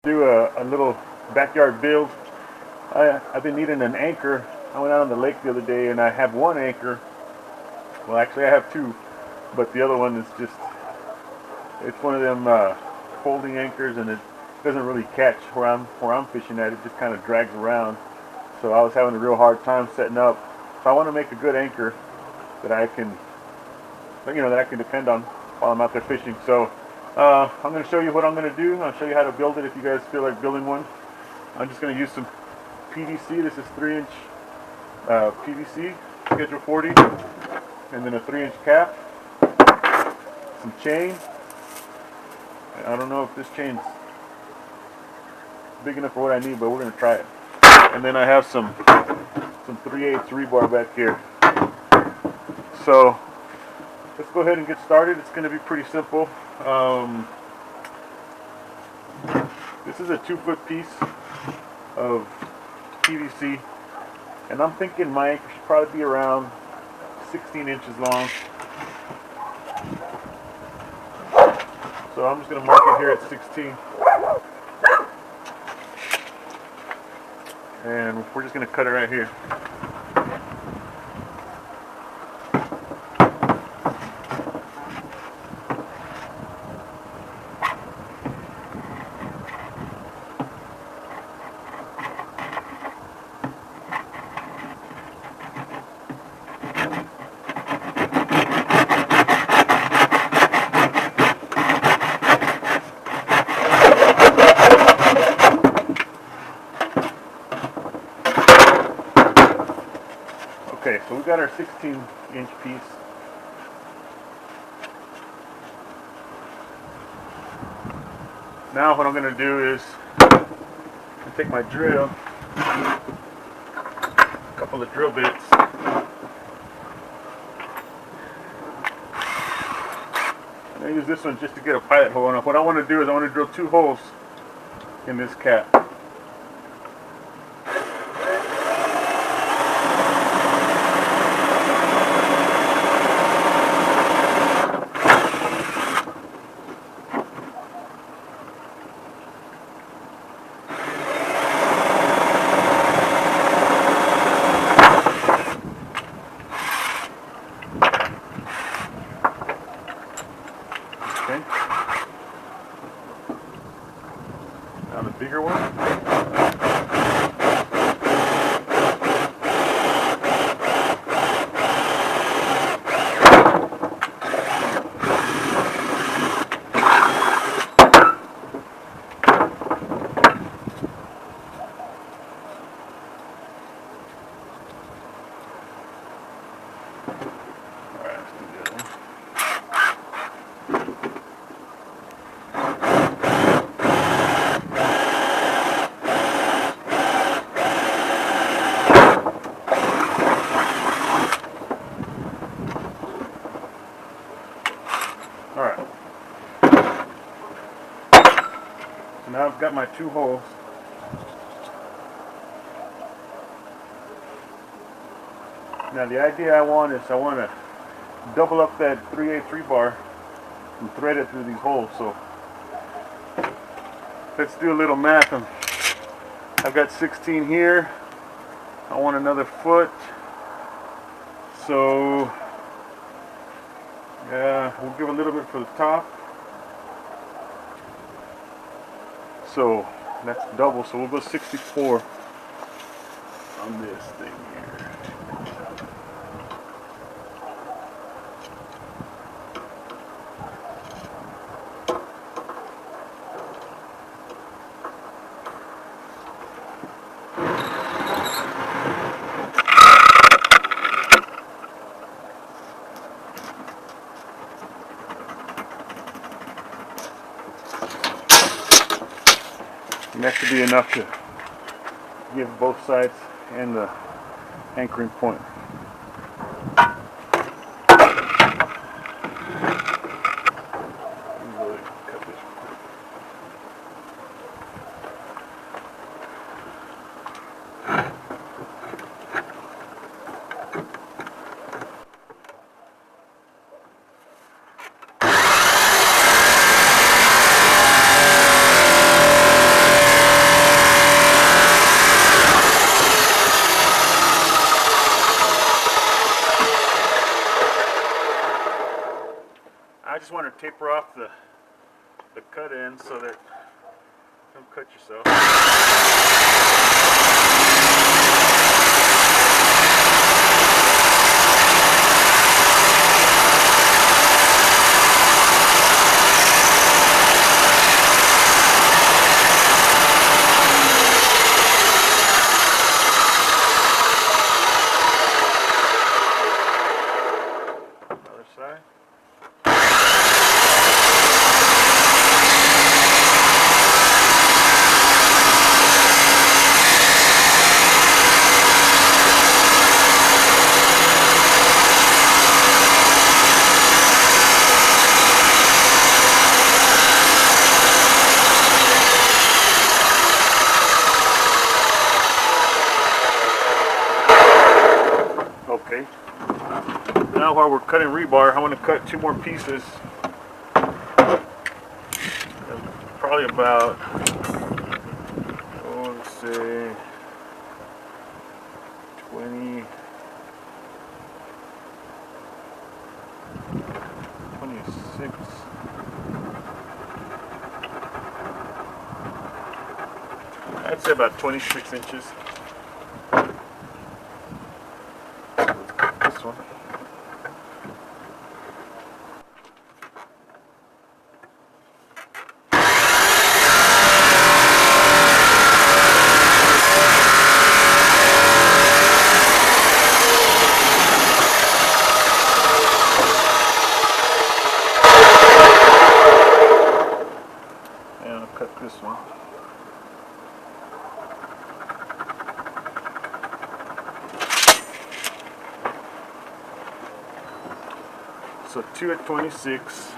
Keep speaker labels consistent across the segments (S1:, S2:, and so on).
S1: Do a little backyard build. I've been needing an anchor. I went out on the lake the other day and I have one anchor. Well, actually I have two, but the other one is just, it's one of them folding anchors, and it doesn't really catch where I'm fishing at. It just kind of drags around. So I was having a real hard time setting up. So I want to make a good anchor that I can, that I can depend on while I'm out there fishing. So I'm going to show you what I'm going to do. I'll show you how to build it if you guys feel like building one. I'm just going to use some PVC. This is 3-inch PVC, schedule 40, and then a 3-inch cap, some chain. I don't know if this chain's big enough for what I need, but we're going to try it. And then I have some 3/8 rebar back here. So let's go ahead and get started. It's going to be pretty simple. This is a 2-foot piece of PVC, and I'm thinking my anchor should probably be around 16 inches long. So I'm just going to mark it here at 16. And we're just going to cut it right here. Okay, so we got our 16-inch piece. Now what I'm going to do is take my drill, a couple of drill bits, and I use this one just to get a pilot hole. And what I want to do is I want to drill 2 holes in this cap. Okay. Now the bigger one. Alright, so now I've got my 2 holes. Now the idea I want is I want to double up that 3/8 rebar and thread it through these holes. So let's do a little math. I've got 16 here. I want another foot. So yeah, we'll give a little bit for the top. So that's double, so we'll go 64 on this thing here. And that should be enough to give both sides and the anchoring point. taper off the cut end so that you don't cut yourself. Other side. Okay. Now while we're cutting rebar, I want to cut 2 more pieces. Probably about, oh, let's say 26. I'd say about 26 inches. This one. And I'll cut this one. So 2 at 26.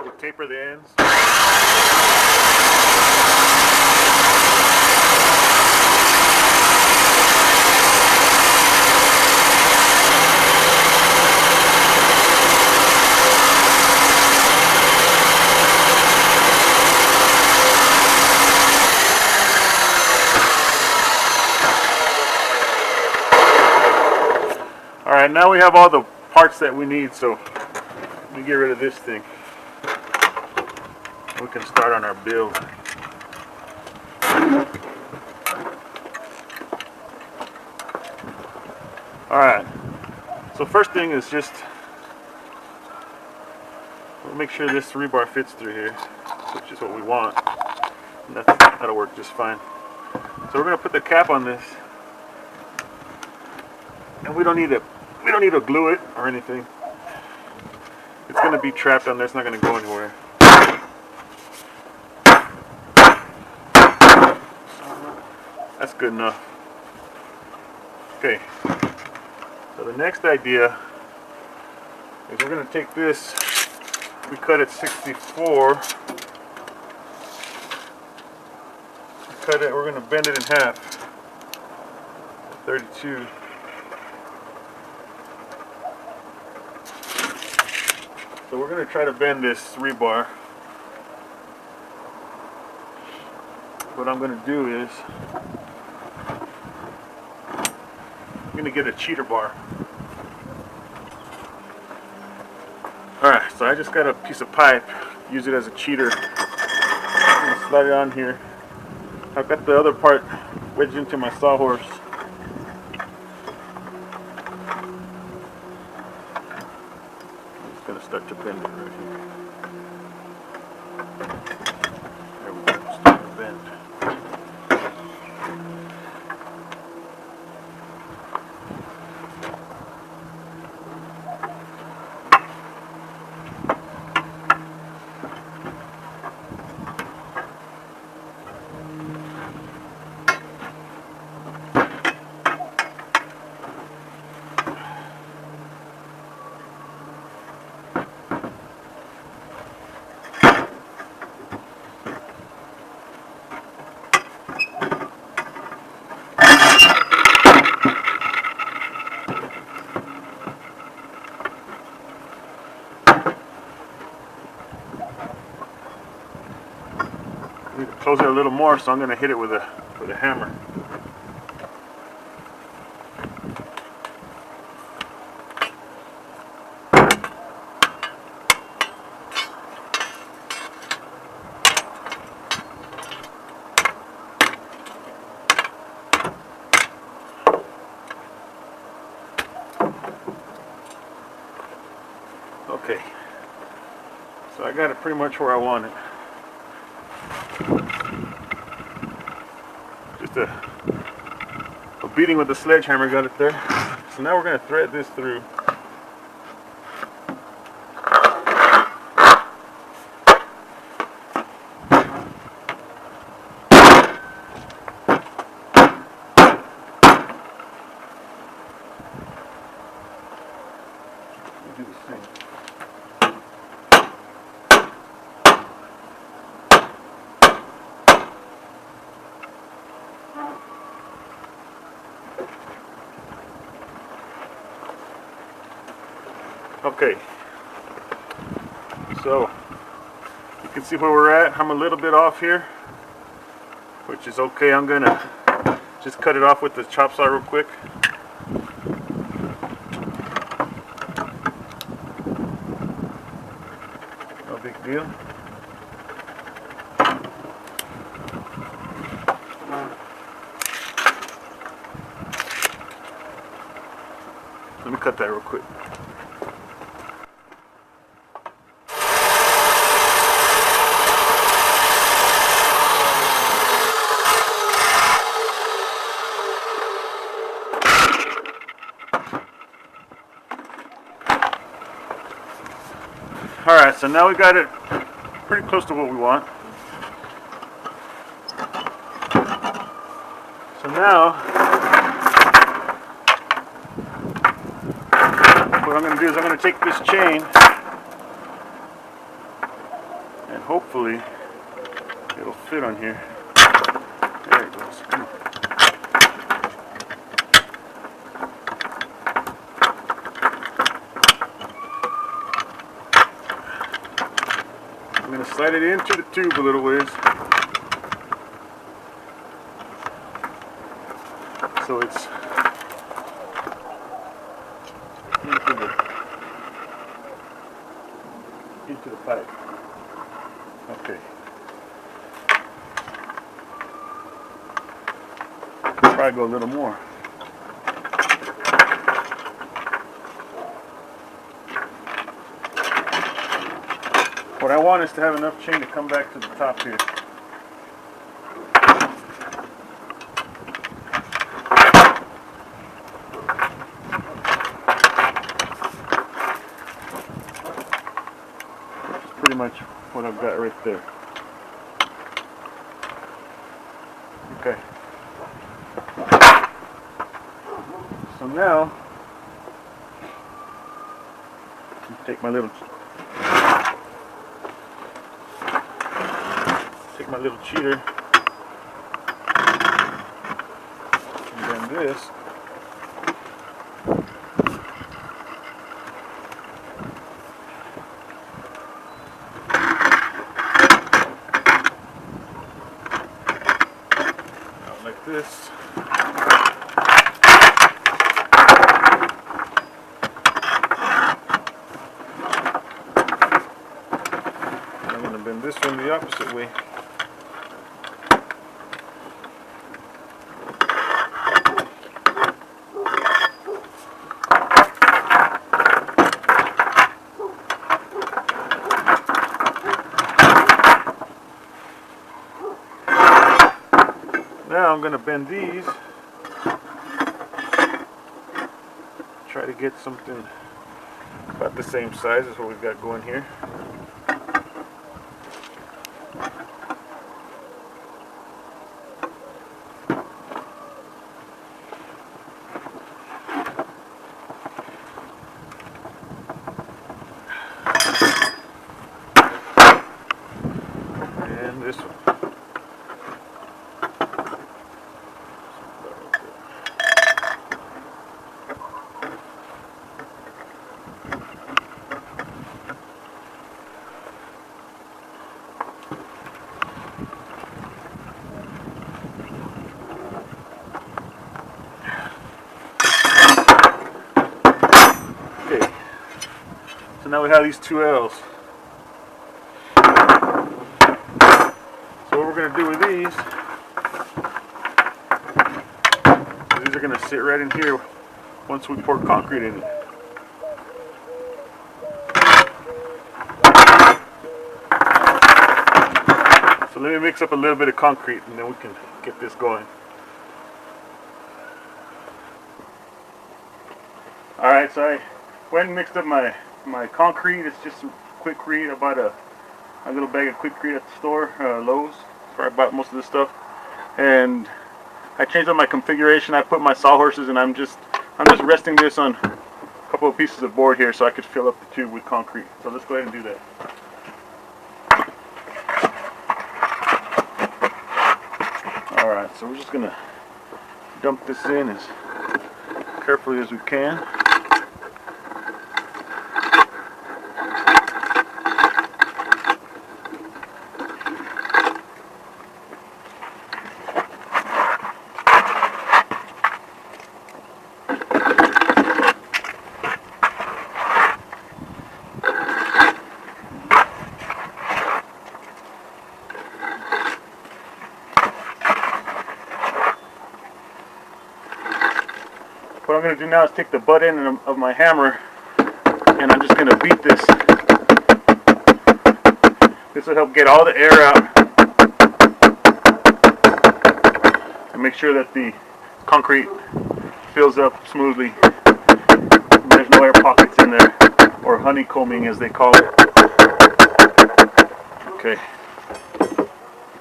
S1: We'll taper the ends. Alright, now we have all the parts that we need, so let me get rid of this thing. We can start on our build. Alright, so first thing is just we'll make sure this rebar fits through here, which is what we want. And that'll work just fine. So we're going to put the cap on this. And we don't need to glue it or anything. It's going to be trapped on there. It's not going to go anywhere. That's good enough. Okay. So the next idea is we're going to take this. We cut it 64. Cut it. We're going to bend it in half. 32. So we're going to try to bend this rebar. What I'm going to do is I'm going to get a cheater bar. Alright, so I just got a piece of pipe, use it as a cheater. I'm going to slide it on here. I've got the other part wedged into my sawhorse. Going to start to bend it right here. There we go, start to bend. I need to close it a little more, so I'm going to hit it with a hammer. Okay, so I got it pretty much where I want it. Just a beating with the sledgehammer got it there. So now we're going to thread this through. Do the same. Okay, so you can see where we're at. I'm a little bit off here, which is okay. I'm gonna just cut it off with the chop saw real quick. No big deal. Let me cut that real quick. Alright, so now we got it pretty close to what we want. So now, what I'm going to do is I'm going to take this chain and hopefully it'll fit on here. There it goes. Come on. I'm going to slide it into the tube a little ways, so it's into the pipe. Okay. Probably go a little more. What I want is to have enough chain to come back to the top here. That's pretty much what I've got right there. Okay. So now, take my little cheater and then this. Out like this. I'm going to bend this one the opposite way. Now I'm going to bend these, try to get something about the same size as what we've got going here. And this one. now we have these two L's. So what we're going to do with these are going to sit right in here once we pour concrete in it. So let me mix up a little bit of concrete and then we can get this going. Alright, so I went and mixed up my concrete. It's just some Quikrete. I bought a little bag of Quikrete at the store, Lowe's, where I bought most of this stuff. And I changed up my configuration. I put my sawhorses, and I'm just resting this on a couple of pieces of board here so I could fill up the tube with concrete. So let's go ahead and do that. Alright, so we're just going to dump this in as carefully as we can. What I'm going to do now is take the butt end of my hammer and I'm just going to beat this. This will help get all the air out and make sure that the concrete fills up smoothly. There's no air pockets in there, or honeycombing as they call it. Okay, a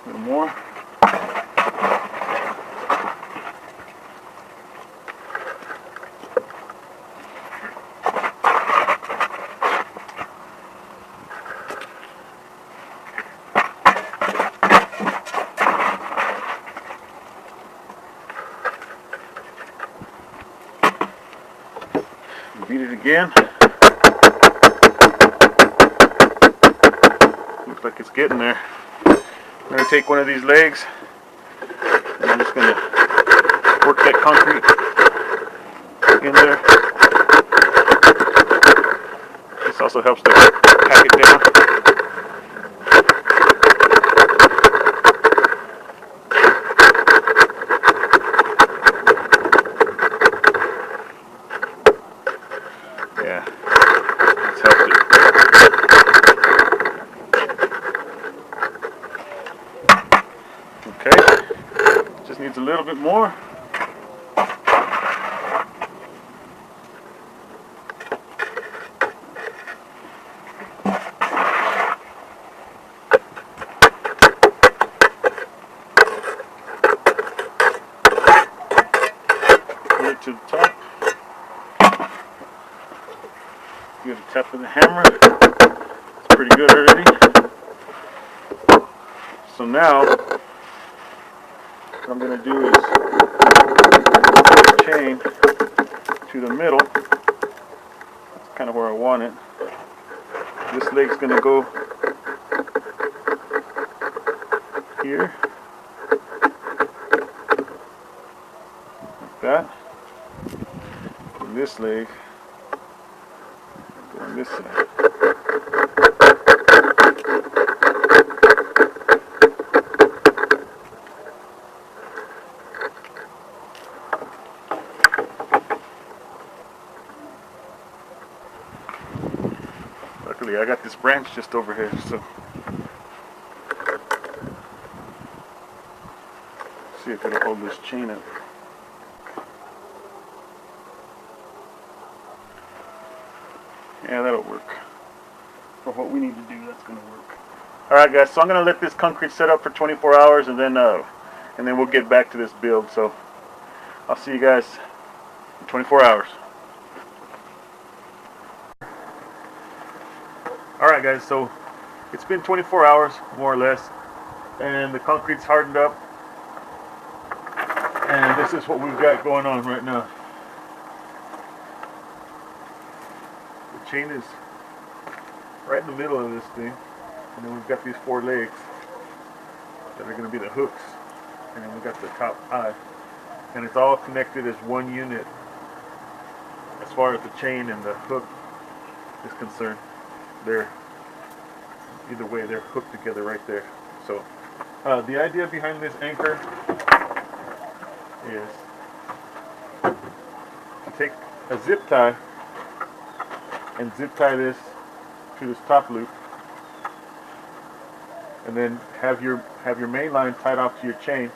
S1: little more. Beat it again. Looks like it's getting there. I'm going to take one of these legs and I'm just going to work that concrete in there. This also helps to pack it down. Yeah, it's helped it. Okay, just needs a little bit more. Pull it to the top. Give it a tap with the hammer. It's pretty good already. So now, what I'm going to do is put the chain to the middle. That's kind of where I want it. This leg's going to go here, like that. And this leg on this side. Luckily I got this branch just over here, so see if it'll hold this chain up. Yeah, that'll work. For what we need to do, that's going to work. Alright guys, so I'm going to let this concrete set up for 24 hours and then we'll get back to this build. So I'll see you guys in 24 hours. Alright guys, so it's been 24 hours, more or less, and the concrete's hardened up. And this is what we've got going on right now. The chain is right in the middle of this thing, and then we've got these 4 legs that are going to be the hooks, and then we've got the top eye, and it's all connected as one unit as far as the chain and the hook is concerned. they're either way, they're hooked together right there. So the idea behind this anchor is to take a zip tie and zip tie this to this top loop, and then have your main line tied off to your chain,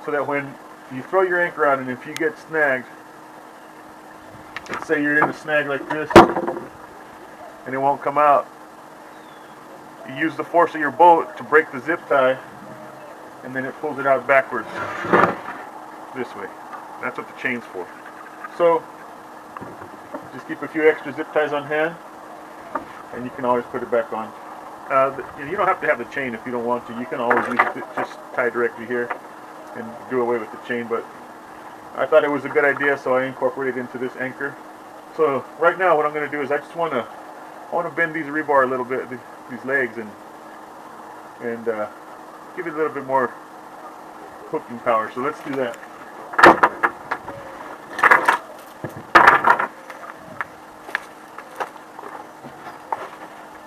S1: so that when you throw your anchor out and if you get snagged, let's say you're in a snag like this and it won't come out, you use the force of your boat to break the zip tie, and then it pulls it out backwards this way. That's what the chain's for. So just keep a few extra zip ties on hand, and you can always put it back on. You don't have to have the chain if you don't want to. You can always use it just tie directly here and do away with the chain, but I thought it was a good idea, so I incorporated it into this anchor. So right now what I'm going to do is I want to bend these rebar a little bit, these legs, and give it a little bit more hooking power. So let's do that.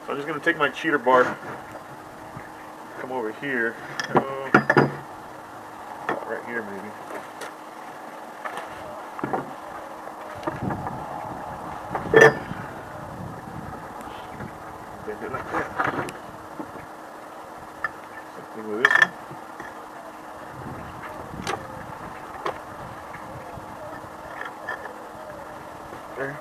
S1: So I'm just going to take my cheater bar, come over here, right here maybe. Bend it like that. Something with this one. There.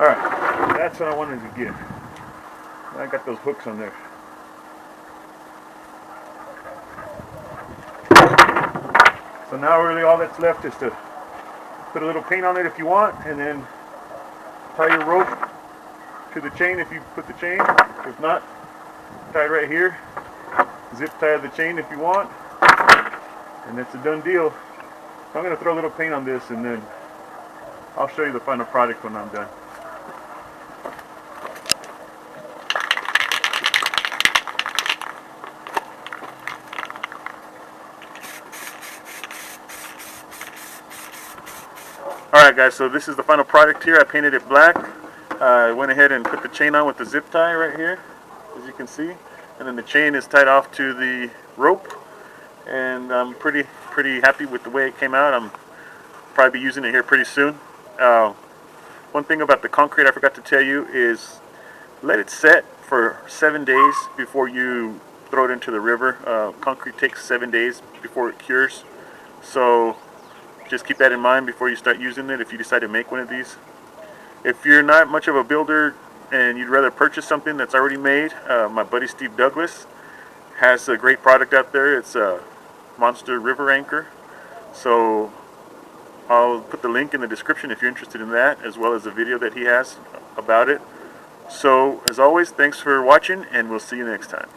S1: Alright, that's what I wanted to get. I got those hooks on there. So now really all that's left is to put a little paint on it if you want, and then tie your rope to the chain if you put the chain. If not, tie it right here. Zip tie the chain if you want, and that's a done deal. So I'm going to throw a little paint on this, and then I'll show you the final product when I'm done. Alright guys, so this is the final product here. I painted it black. I went ahead and put the chain on with the zip tie right here, as you can see. And then the chain is tied off to the rope. And I'm pretty happy with the way it came out. I'm probably be using it here pretty soon. One thing about the concrete I forgot to tell you is let it set for 7 days before you throw it into the river. Concrete takes 7 days before it cures. So just keep that in mind before you start using it if you decide to make one of these. If you're not much of a builder and you'd rather purchase something that's already made, my buddy Steve Douglas has a great product out there. It's a Monster River Anchor. So I'll put the link in the description if you're interested in that, as well as the video that he has about it. So as always, thanks for watching, and we'll see you next time.